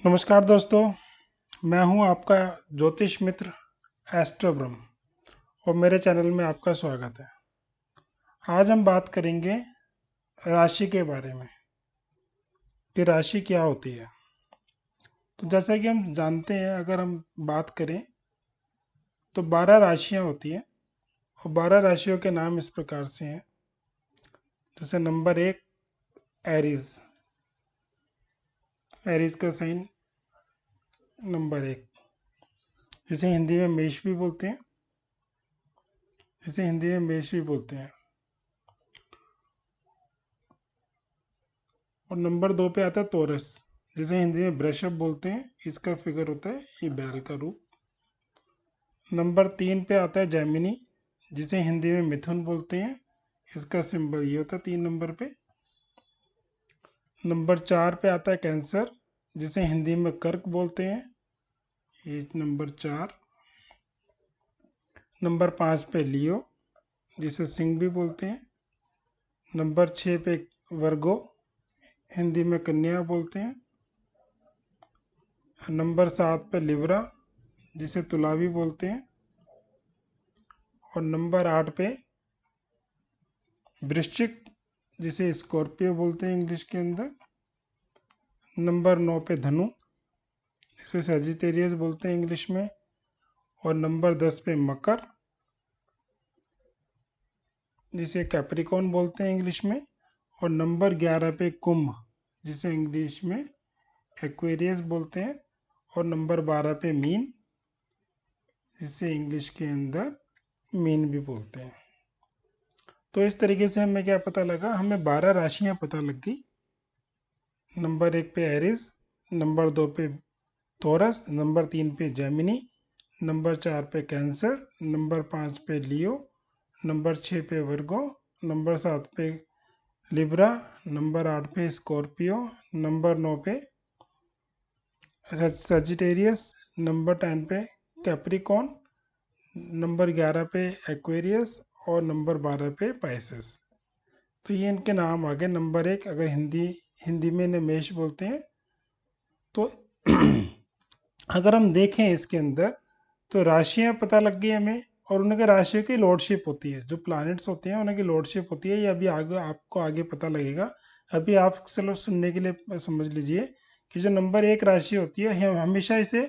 नमस्कार दोस्तों। मैं हूं आपका ज्योतिष मित्र एस्ट्रो ब्रह्म और मेरे चैनल में आपका स्वागत है। आज हम बात करेंगे राशि के बारे में कि राशि क्या होती है। तो जैसा कि हम जानते हैं, अगर हम बात करें तो 12 राशियां होती हैं और 12 राशियों के नाम इस प्रकार से हैं। जैसे नंबर 1 एरीज। एरीज का साइन नंबर 1, जिसे हिंदी में मेष भी बोलते हैं। और नंबर 2 पे आता है तोरस, जिसे हिंदी में वृषभ बोलते हैं। इसका फिगर होता है ये बैल का रूप। नंबर 3 पे आता है जैमिनी, जिसे हिंदी में मिथुन बोलते हैं। इसका सिंबल ये होता है 3 नंबर पे। नंबर 4 पे आता है कैंसर, जिसे हिंदी में कर्क बोलते हैं। ये नंबर 4। नंबर 5 पे लियो, जिसे सिंह भी बोलते हैं। नंबर 6 पे वर्गो, हिंदी में कन्या बोलते हैं। नंबर 7 पे लिब्रा, जिसे तुला भी बोलते हैं। और नंबर 8 पे वृश्चिक, जिसे स्कॉर्पियो बोलते हैं इंग्लिश के अंदर। नंबर 9 पे धनु, जिसे सजिटेरियस बोलते हैं इंग्लिश में। और नंबर 10 पे मकर, जिसे कैप्रिकॉन बोलते हैं इंग्लिश में। और नंबर 11 पे कुंभ, जिसे इंग्लिश में एक्वेरियस बोलते हैं। और नंबर 12 पे मीन, जिसे इंग्लिश के अंदर मीन भी बोलते हैं। तो इस तरीके से हमें क्या पता लगा, हमें 12 राशियां पता लग गई। नंबर 1 पे एरिस, नंबर 2 पे टॉरस, नंबर 3 पे जेमिनी, नंबर 4 पे कैंसर, नंबर 5 पे लियो, नंबर 6 पे वर्गो, नंबर 7 पे लिब्रा, नंबर 8 पे स्कॉर्पियो, नंबर 9 पे सजिटेरियस, नंबर 10 पे कैप्रिकॉन, नंबर 11 पे एक्वेरियस और नंबर 12 पे पाइसेस। तो ये इनके नाम आ गए। नंबर 1, अगर हिंदी में इन्हें मेष बोलते हैं। तो अगर हम देखें इसके अंदर, तो राशियां पता लग गई हमें और उनके राशियों की लॉर्डशिप होती है। जो प्लैनेट्स होते हैं उनकी लॉर्डशिप होती है। ये अभी आगे आपको पता लगेगा। अभी आप चलो सुनने के लिए समझ लीजिए कि जो नंबर 1 राशि होती है, हम हमेशा इसे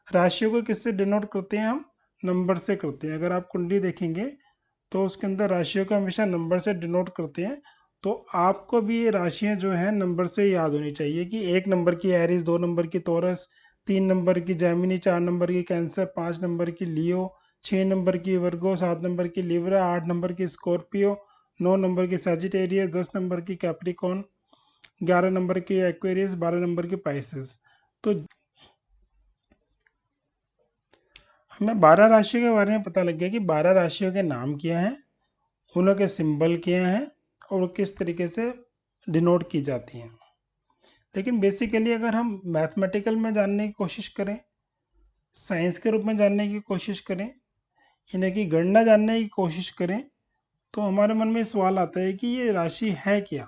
राशियों को किससे डिनोट करते हैं, हम नंबर से करते हैं। अगर आप कुंडली देखेंगे तो उसके अंदर राशियों को हमेशा नंबर से डिनोट करते हैं। तो आपको भी ये राशियां जो हैं नंबर से याद होनी चाहिए कि 1 नंबर की एरिस, 2 नंबर की टॉरस, 3 नंबर की जैमिनी, 4 नंबर की कैंसर, 5 नंबर की लियो, 6 नंबर की वर्गो, 7 नंबर की लिब्रा, 8 नंबर की स्कॉर्पियो, 9 नंबर की सजिटेरियस, 10 नंबर की कैप्रिकॉन, 11 नंबर की एक्वेरियस, 12 नंबर की पाइसेस। तो हमें 12 राशियों के बारे में पता लग गया कि 12 राशियों के नाम क्या हैं, उनके सिंबल क्या हैं और वो किस तरीके से डिनोट की जाती हैं। लेकिन बेसिकली अगर हम मैथमेटिकल में जानने की कोशिश करें, साइंस के रूप में जानने की कोशिश करें, इन्हें की गणना जानने की कोशिश करें, तो हमारे मन में सवाल आता है कि ये राशि है क्या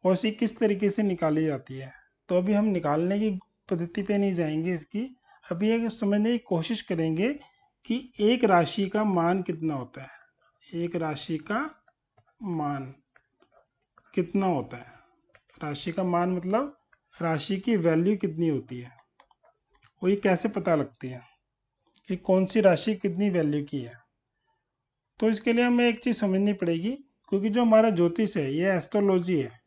और इसे किस तरीके से निकाली जाती है। तो अभी हम निकालने की पद्धति पे नहीं जाएंगे इसकी। अभी ये समझने की कोशिश करेंगे कि एक राशि का मान कितना होता है। एक राशि का मान कितना होता है। राशि का मान मतलब राशि की वैल्यू कितनी होती है, वो ये कैसे पता लगती है कि कौन सी राशि कितनी वैल्यू की है। तो इसके लिए हमें एक चीज़ समझनी पड़ेगी, क्योंकि जो हमारा ज्योतिष है, ये एस्ट्रोलॉजी है,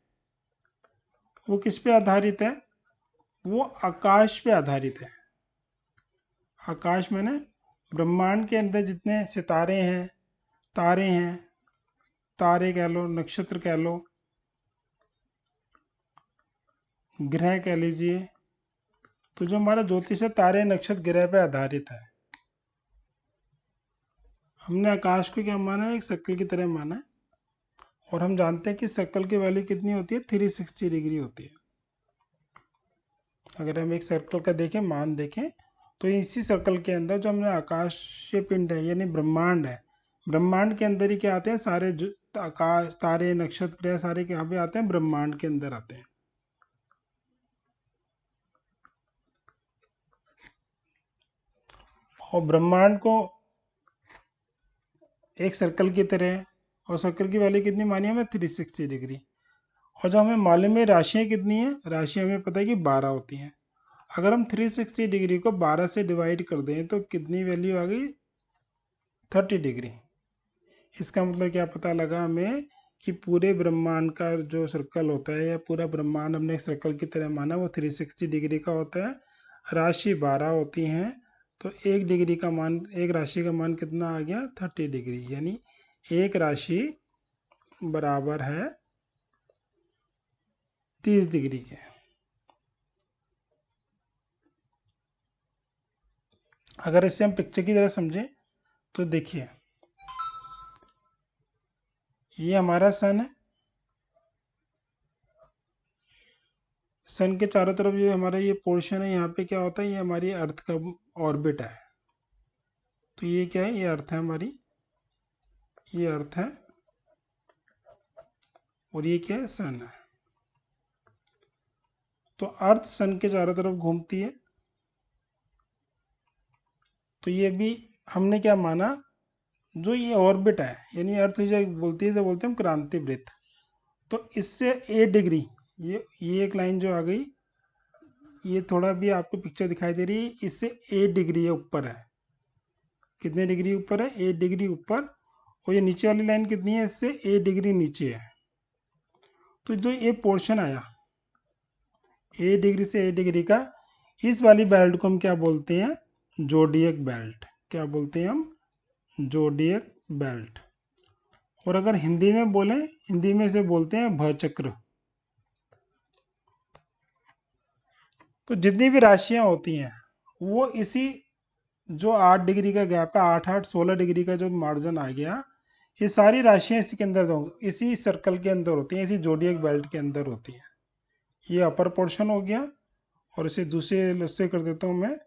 वो किस पे आधारित है, वो आकाश पे आधारित है। आकाश में ना, ब्रह्मांड के अंदर जितने सितारे हैं, तारे हैं, तारे कह लो, नक्षत्र कह लो, ग्रह कह लीजिए। तो जो हमारा ज्योतिष है, तारे नक्षत्र ग्रह पे आधारित है। हमने आकाश को क्या माना है, एक सर्कल की तरह माना है। और हम जानते हैं कि सर्कल की वैल्यू कितनी होती है, 360 डिग्री होती है। अगर हम एक सर्कल का देखें, मान देखें, तो इसी सर्कल के अंदर जो हमने आकाशीय पिंड है यानी ब्रह्मांड है, ब्रह्मांड के अंदर ही क्या आते हैं, सारे जो आकाश, तारे, नक्षत्र, ग्रह सारे यहाँ पे आते हैं, ब्रह्मांड के अंदर आते हैं। और ब्रह्मांड को एक सर्कल की तरह है, और सर्कल की वैल्यू कितनी मानी हमें 360 डिग्री। और जब हमें मालूम है राशियाँ कितनी है, राशियाँ हमें पता है कि 12 होती हैं। अगर हम 360 डिग्री को 12 से डिवाइड कर दें तो कितनी वैल्यू आ गई, 30 डिग्री। इसका मतलब क्या पता लगा हमें कि पूरे ब्रह्मांड का जो सर्कल होता है या पूरा ब्रह्मांड हमने एक सर्कल की तरह माना वो 360 डिग्री का होता है। राशि 12 होती हैं, तो एक डिग्री का मान, एक राशि का मान कितना आ गया, 30 डिग्री। यानी एक राशि बराबर है 30 डिग्री के। अगर इसे हम पिक्चर की तरह समझें तो देखिए, ये हमारा सन है। सन के चारों तरफ जो हमारा ये पोर्शन है, यहाँ पे क्या होता है, ये हमारी अर्थ का ऑर्बिट है। तो ये क्या है, ये अर्थ है हमारी, ये अर्थ है, और ये क्या है, सन है। तो अर्थ सन के चारों तरफ घूमती है। तो ये भी हमने क्या माना, जो ये ऑर्बिट है, यानी अर्थ जो बोलती है, तो बोलते हैं हम क्रांति वृत्त। तो इससे 8 डिग्री, ये एक लाइन जो आ गई, ये थोड़ा भी आपको पिक्चर दिखाई दे रही है, इससे 8 डिग्री ऊपर है। कितने डिग्री ऊपर है, 8 डिग्री ऊपर। और ये नीचे वाली लाइन कितनी है, इससे 8 डिग्री नीचे है। तो जो ये पोर्शन आया 8 डिग्री से 8 डिग्री का, इस वाली बेल्ट को हम क्या बोलते हैं, जोडियक बेल्ट। क्या बोलते हैं हम, जोडियक बेल्ट। और अगर हिंदी में बोलें, हिंदी में इसे बोलते हैं भचक्र। तो जितनी भी राशियां होती हैं वो इसी, जो 8 डिग्री का गैप है, 8 8 16 डिग्री का जो मार्जिन आ गया, ये सारी राशियां इसी के अंदर, इसी सर्कल के अंदर होती हैं, इसी जोडियक बेल्ट के अंदर होती हैं। ये अपर पोर्शन हो गया। और इसे दूसरे से कर देता हूँ मैं,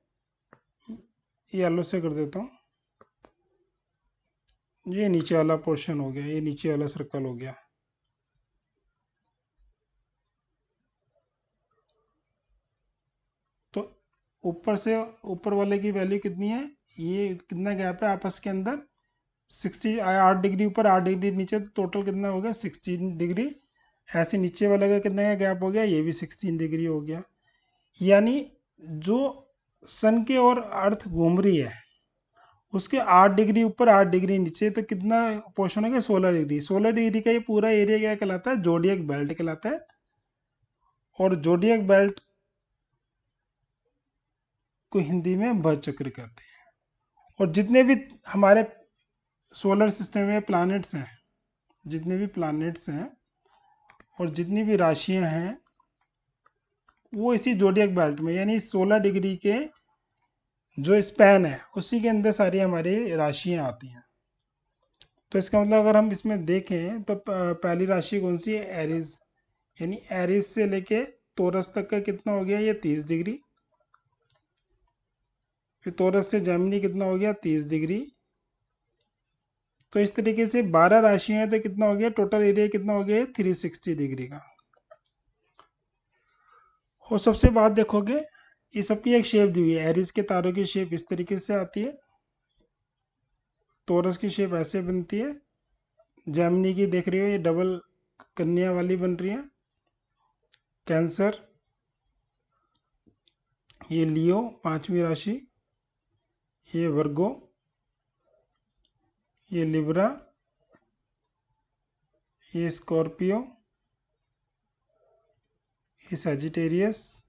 ये येलो से कर देता हूँ। ये नीचे वाला पोर्शन हो गया, ये नीचे वाला सर्कल हो गया। तो ऊपर से, ऊपर वाले की वैल्यू कितनी है, ये कितना गैप है आपस के अंदर, 8 डिग्री ऊपर 8 डिग्री नीचे, तो टोटल कितना हो गया, 16 डिग्री। ऐसे नीचे वाले का कितना गैप हो गया, ये भी 16 डिग्री हो गया। यानी जो सन के और अर्थ घूम रही है उसके 8 डिग्री ऊपर 8 डिग्री नीचे, तो कितना पोर्शन हो गया, 16 डिग्री। 16 डिग्री का ये पूरा एरिया क्या कहलाता है, जोडियक बेल्ट कहलाता है। और जोडियक बेल्ट को हिंदी में भचक्र कहते हैं। और जितने भी हमारे सोलर सिस्टम में प्लैनेट्स हैं, जितने भी प्लैनेट्स हैं और जितनी भी राशियां हैं, वो इसी जोडियक बेल्ट में, यानी 16 डिग्री के जो स्पैन है उसी के अंदर सारी हमारी राशियां आती हैं। तो इसका मतलब अगर हम इसमें देखें तो पहली राशि कौन सी है, एरीज। यानी एरीज से लेके तोरस तक का कितना हो गया, ये 30 डिग्री। फिर तोरस से जेमिनी कितना हो गया, 30 डिग्री। तो इस तरीके से 12 राशियां हैं, तो कितना हो गया, टोटल एरिया कितना हो गया, 360 डिग्री का। और सबसे बात देखोगे, ये सबकी एक शेप दी हुई है। एरीज के तारों की शेप इस तरीके से आती है, तोरस की शेप ऐसे बनती है, जेमिनी की देख रही हो ये डबल कन्या वाली बन रही है, कैंसर, ये लियो 5वीं राशि, ये वर्गो, ये लिब्रा, ये स्कॉर्पियो, ये सैजिटेरियस,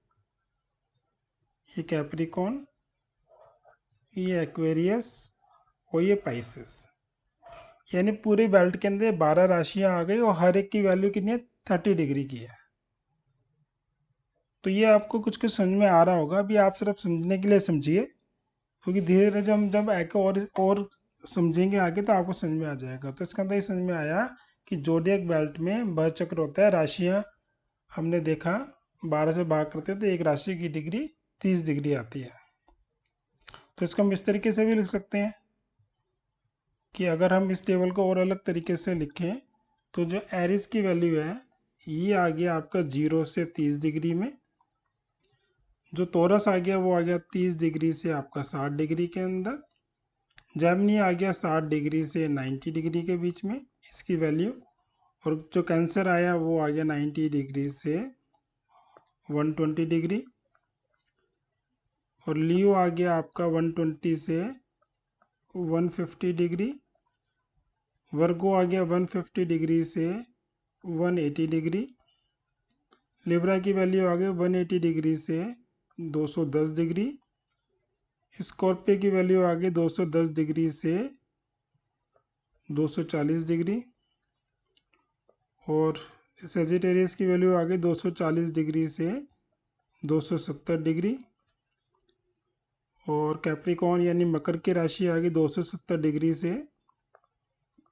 ये कैप्रिकॉन, ये एक्वेरियस, और ये पाइसेस। यानी पूरी बेल्ट के अंदर 12 राशियां आ गई और हर एक की वैल्यू कितनी है, 30 डिग्री की है। तो ये आपको कुछ कुछ समझ में आ रहा होगा। अभी आप सिर्फ समझने के लिए समझिए, क्योंकि धीरे धीरे जब आगे और समझेंगे आगे तो आपको समझ में आ जाएगा। तो इसका अंदर ये समझ में आया कि जोडियक बेल्ट में बहचक्र होता है। राशियां हमने देखा 12 से भाग करते हैं तो एक राशि की डिग्री 30 डिग्री आती है। तो इसको हम इस तरीके से भी लिख सकते हैं कि अगर हम इस टेबल को और अलग तरीके से लिखें तो जो एरिस की वैल्यू है ये आ गया आपका 0 से 30 डिग्री में। जो टॉरस आ गया वो आ गया 30 डिग्री से आपका 60 डिग्री के अंदर। जेमिनी आ गया 60 डिग्री से 90 डिग्री के बीच में इसकी वैल्यू। और जो कैंसर आया वो आ गया 90 डिग्री से 120 डिग्री। और लियो आ गया आपका 120 से 150 डिग्री। वर्गो आ गया 150 डिग्री से 180 डिग्री। लिब्रा की वैल्यू आ गई 180 डिग्री से 210 डिग्री। स्कॉर्पियो की वैल्यू आ गई 210 डिग्री से 240 डिग्री। और सेजिटेरियस की वैल्यू आ गई 240 डिग्री से 270 डिग्री। और कैप्रिकॉर्न यानी मकर की राशि आ गई 270 डिग्री से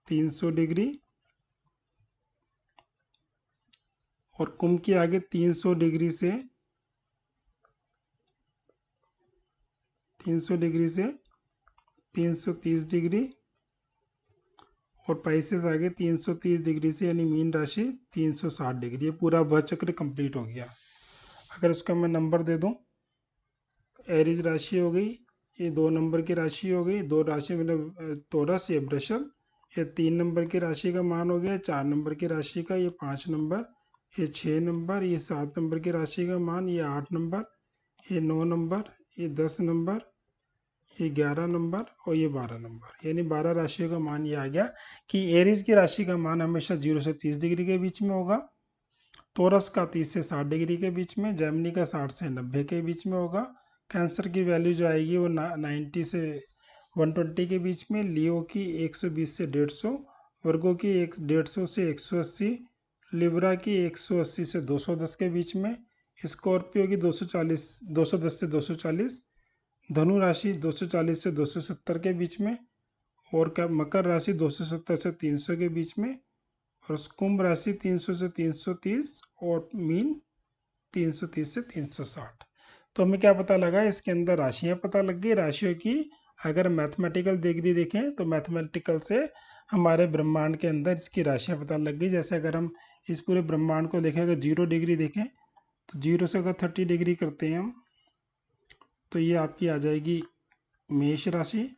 300 डिग्री। और कुंभ की आ गई 300 डिग्री से 330 डिग्री। और पाइसेस आ गए 330 डिग्री से यानी मीन राशि 360 डिग्री। ये पूरा वह चक्र कंप्लीट हो गया। अगर इसका मैं नंबर दे दूं, एरीज राशि हो गई, ये 2 नंबर की राशि हो गई, 2 राशि मतलब टॉरस, ये वृषभ, ये 3 नंबर की राशि का मान हो गया, 4 नंबर की राशि का ये 5 नंबर, ये 6 नंबर, ये 7 नंबर की राशि का मान, ये 8 नंबर, ये 9 नंबर, ये 10 नंबर, ये 11 नंबर और ये 12 नंबर, यानी 12 राशियों का मान ये आ गया कि एरीज की राशि का मान हमेशा 0 से 30 डिग्री के बीच में होगा, टॉरस का 30 से 60 डिग्री के बीच में, जेमिनी का 60 से 90 के बीच में होगा, कैंसर की वैल्यू जो आएगी वो 90 से 120 के बीच में, लियो की 120 से 150, वर्गो की 150 से 180, लिब्रा की 180 से 210 के बीच में, स्कॉर्पियो की 210 से 240, धनु राशि 240 से 270 के बीच में, और क्या मकर राशि 270 से 300 के बीच में, और कुंभ राशि 300 से 330 और मीन 330 से 360। तो हमें क्या पता लगा, इसके अंदर राशियां पता लग गई। राशियों की अगर मैथमेटिकल डिग्री देखें तो मैथमेटिकल से हमारे ब्रह्मांड के अंदर इसकी राशियां पता लग गई। जैसे अगर हम इस पूरे ब्रह्मांड को देखें, अगर 0 डिग्री देखें तो 0 से अगर 30 डिग्री करते हैं हम तो ये आपकी आ जाएगी मेष राशि।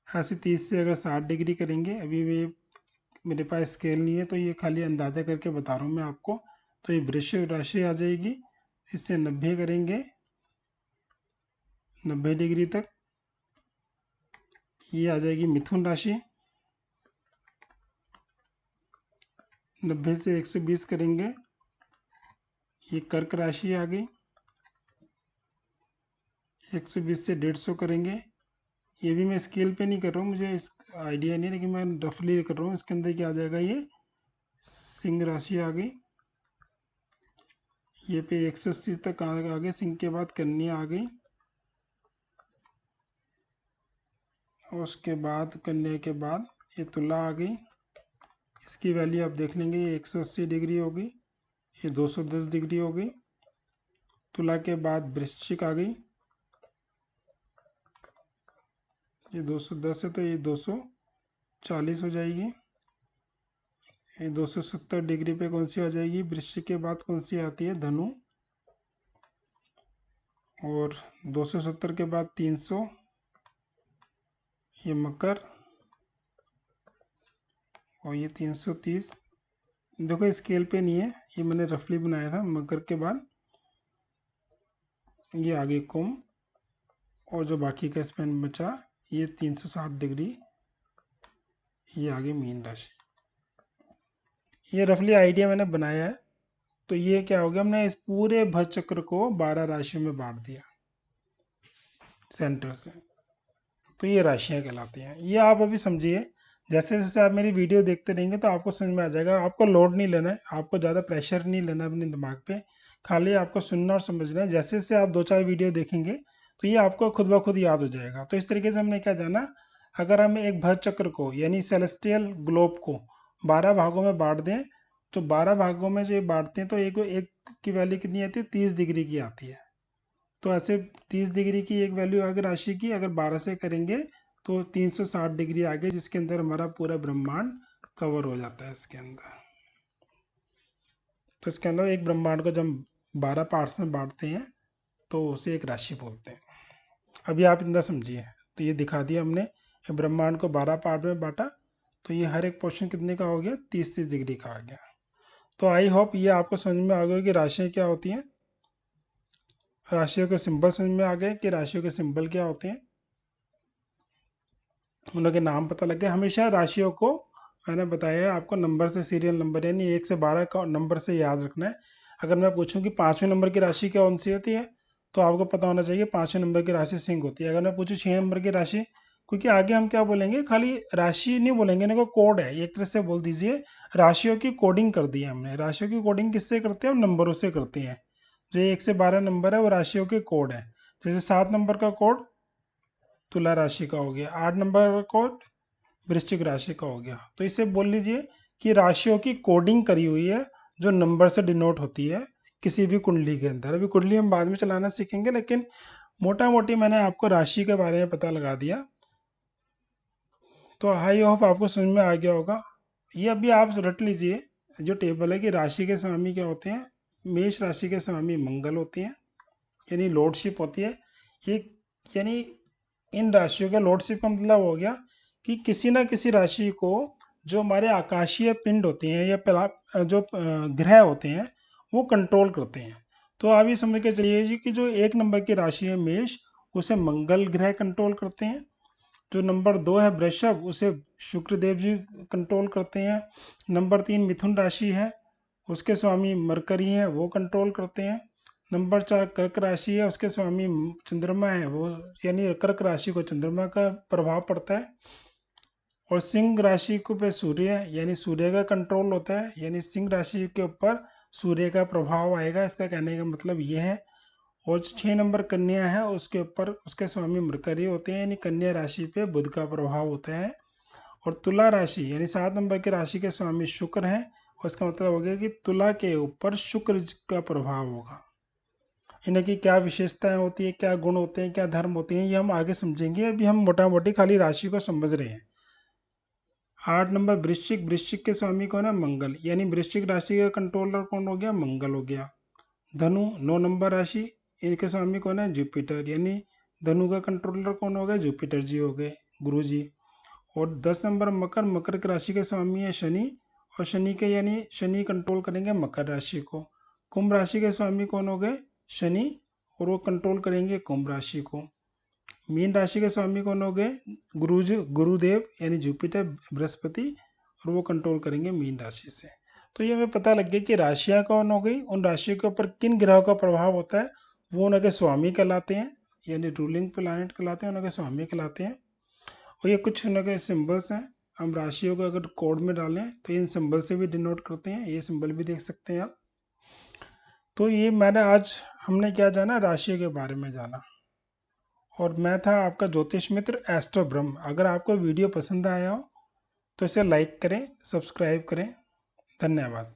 ऐसे 30 से अगर 60 डिग्री करेंगे, अभी मेरे पास स्केल नहीं है तो ये खाली अंदाज़ा करके बता रहा हूँ मैं आपको, तो ये वृश्चिक राशि आ जाएगी। इससे 90 करेंगे 90 डिग्री तक, ये आ जाएगी मिथुन राशि। 90 से 120 करेंगे, ये कर्क राशि आ गई। 120 से 150 करेंगे, ये भी मैं स्केल पे नहीं कर रहा हूँ, मुझे इस आइडिया नहीं, लेकिन मैं रफली कर रहा हूँ। इसके अंदर क्या आ जाएगा, ये सिंह राशि आ गई। ये पे 180 तक आ गए, सिंह के बाद कन्या आ गई। उसके बाद कन्या के बाद ये तुला आ गई। इसकी वैल्यू आप देख लेंगे, ये 180 डिग्री होगी, ये 210 डिग्री हो गई। तुला के बाद वृश्चिक आ गई, ये 210 है तो ये 240 हो जाएगी। ये 270 डिग्री पे कौन सी आ जाएगी, वृश्चिक के बाद कौन सी आती है, धनु। और 270 के बाद 300, ये मकर। और ये 330, देखो स्केल पे नहीं है, ये मैंने रफली बनाया था। मकर के बाद ये आगे कुंभ, और जो बाकी का स्पेन बचा ये 360 डिग्री, ये आगे मीन राशि। ये रफली आइडिया मैंने बनाया है। तो ये क्या हो गया, हमने इस पूरे भर चक्र को 12 राशियों में बांट दिया सेंटर से। तो ये राशियां कहलाती हैं। ये आप अभी समझिए, जैसे जैसे आप मेरी वीडियो देखते रहेंगे तो आपको समझ में आ जाएगा। आपको लोड नहीं लेना है, आपको ज़्यादा प्रेशर नहीं लेना है अपने दिमाग पे, खाली आपको सुनना और समझना है। जैसे जैसे आप 2-4 वीडियो देखेंगे तो ये आपको खुद ब खुद याद हो जाएगा। तो इस तरीके से हमने क्या जाना, अगर हम एक भर चक्र को यानी सेलेस्टियल ग्लोब को 12 भागों में बांट दें, तो 12 भागों में जो ये बांटते हैं तो एक की वैल्यू कितनी आती है, 30 डिग्री की आती है। तो ऐसे 30 डिग्री की एक वैल्यू अगर राशि की अगर 12 से करेंगे तो 360 डिग्री आ गई, जिसके अंदर हमारा पूरा ब्रह्मांड कवर हो जाता है इसके अंदर। तो इसके अंदर एक ब्रह्मांड को जब हम 12 पार्ट्स में बांटते हैं तो उसे एक राशि बोलते हैं। अभी आप इतना समझिए, तो ये दिखा दिया हमने, ब्रह्मांड को 12 पार्ट में बांटा, तो ये हर एक पोर्शन कितने का हो गया, 30-30 डिग्री का आ गया। तो आई होप ये आपको समझ में आ गया कि राशियाँ क्या होती हैं, राशियों के सिंबल समझ में आ गए कि राशियों के सिंबल क्या होते हैं, उनके नाम पता लग गया। हमेशा राशियों को मैंने बताया है आपको नंबर से, सीरियल नंबर यानी 1 से 12 का नंबर से याद रखना है। अगर मैं पूछूं कि 5वें नंबर की राशि कौन सी होती है, तो आपको पता होना चाहिए 5वें नंबर की राशि सिंह होती है। अगर मैं पूछूं 6 नंबर की राशि, क्योंकि आगे हम क्या बोलेंगे, खाली राशि नहीं बोलेंगे, इनको कोड है, एक तरह से बोल दीजिए राशियों की कोडिंग कर दी है हमने। राशियों की कोडिंग किससे करते हैं, हम नंबरों से करते हैं। जो 1 से 12 नंबर है वो राशियों के कोड है। जैसे 7 नंबर का कोड तुला राशि का हो गया, 8 नंबर का कोड वृश्चिक राशि का हो गया। तो इसे बोल लीजिए कि राशियों की कोडिंग करी हुई है जो नंबर से डिनोट होती है किसी भी कुंडली के अंदर। अभी कुंडली हम बाद में चलाना सीखेंगे, लेकिन मोटा मोटी मैंने आपको राशि के बारे में पता लगा दिया। तो आई होप आपको समझ में आ गया होगा। ये अभी आप रट लीजिए जो टेबल है कि राशि के स्वामी क्या होते हैं। मेष राशि के स्वामी मंगल होते हैं, यानी लॉर्डशिप होती है। ये यानी इन राशियों का लॉर्डशिप का मतलब हो गया कि किसी ना किसी राशि को जो हमारे आकाशीय पिंड होते हैं या जो ग्रह होते हैं वो कंट्रोल करते हैं। तो आप ये समझ के चलिए जी कि जो 1 नंबर की राशि है मेष, उसे मंगल ग्रह कंट्रोल करते हैं। जो नंबर 2 है वृषभ, उसे शुक्र देव जी कंट्रोल करते हैं। नंबर 3 मिथुन राशि है, उसके स्वामी मरकरी हैं, वो कंट्रोल करते हैं। नंबर 4 कर्क राशि है, उसके स्वामी चंद्रमा है, वो यानी कर्क राशि को चंद्रमा का प्रभाव पड़ता है। और सिंह राशि को पे सूर्य है, यानी सूर्य का कंट्रोल होता है, यानी सिंह राशि के ऊपर सूर्य का प्रभाव आएगा, इसका कहने का मतलब ये है। और 6 नंबर कन्या है, उसके ऊपर उसके स्वामी मरकरी होते हैं, यानी कन्या राशि पे बुध का प्रभाव होता है। और तुला राशि यानी 7 नंबर की राशि के स्वामी शुक्र हैं, और इसका मतलब हो गया कि तुला के ऊपर शुक्र का प्रभाव होगा। इनकी क्या विशेषताएं होती है, क्या गुण होते हैं, क्या धर्म होते हैं, ये हम आगे समझेंगे। अभी हम मोटा मोटी खाली राशि को समझ रहे हैं। 8 नंबर वृश्चिक, वृश्चिक के स्वामी कौन है, मंगल, यानी वृश्चिक राशि का कंट्रोलर कौन हो गया, मंगल हो गया। धनु 9 नंबर राशि, इनके स्वामी कौन है, जुपिटर, यानी धनु का कंट्रोलर कौन हो गया, जुपिटर जी हो गए, गुरु जी। और 10 नंबर मकर, मकर की राशि के स्वामी है शनि, और शनि के यानी शनि कंट्रोल करेंगे मकर राशि को। कुंभ राशि के स्वामी कौन हो गए, शनि, और वो कंट्रोल करेंगे कुंभ राशि को। मीन राशि के स्वामी कौन हो गए, गुरुदेव यानी जुपिटर बृहस्पति, और वो कंट्रोल करेंगे मीन राशि से। तो ये हमें पता लग गया कि राशियाँ कौन हो गई, उन राशियों के ऊपर किन ग्रहों का प्रभाव होता है, वो उनके स्वामी कहलाते हैं, यानी रूलिंग प्लानट कहलाते हैं, उनके स्वामी कहलाते हैं। और ये कुछ उनके सिंबल्स हैं। हम राशियों को अगर कोड में डालें तो इन सिंबल से भी डिनोट करते हैं, ये सिंबल भी देख सकते हैं आप। तो ये मैंने आज हमने क्या जाना, राशियों के बारे में जाना। और मैं था आपका ज्योतिष मित्र एस्ट्रो ब्रह्म। अगर आपको वीडियो पसंद आया हो तो इसे लाइक करें, सब्सक्राइब करें। धन्यवाद।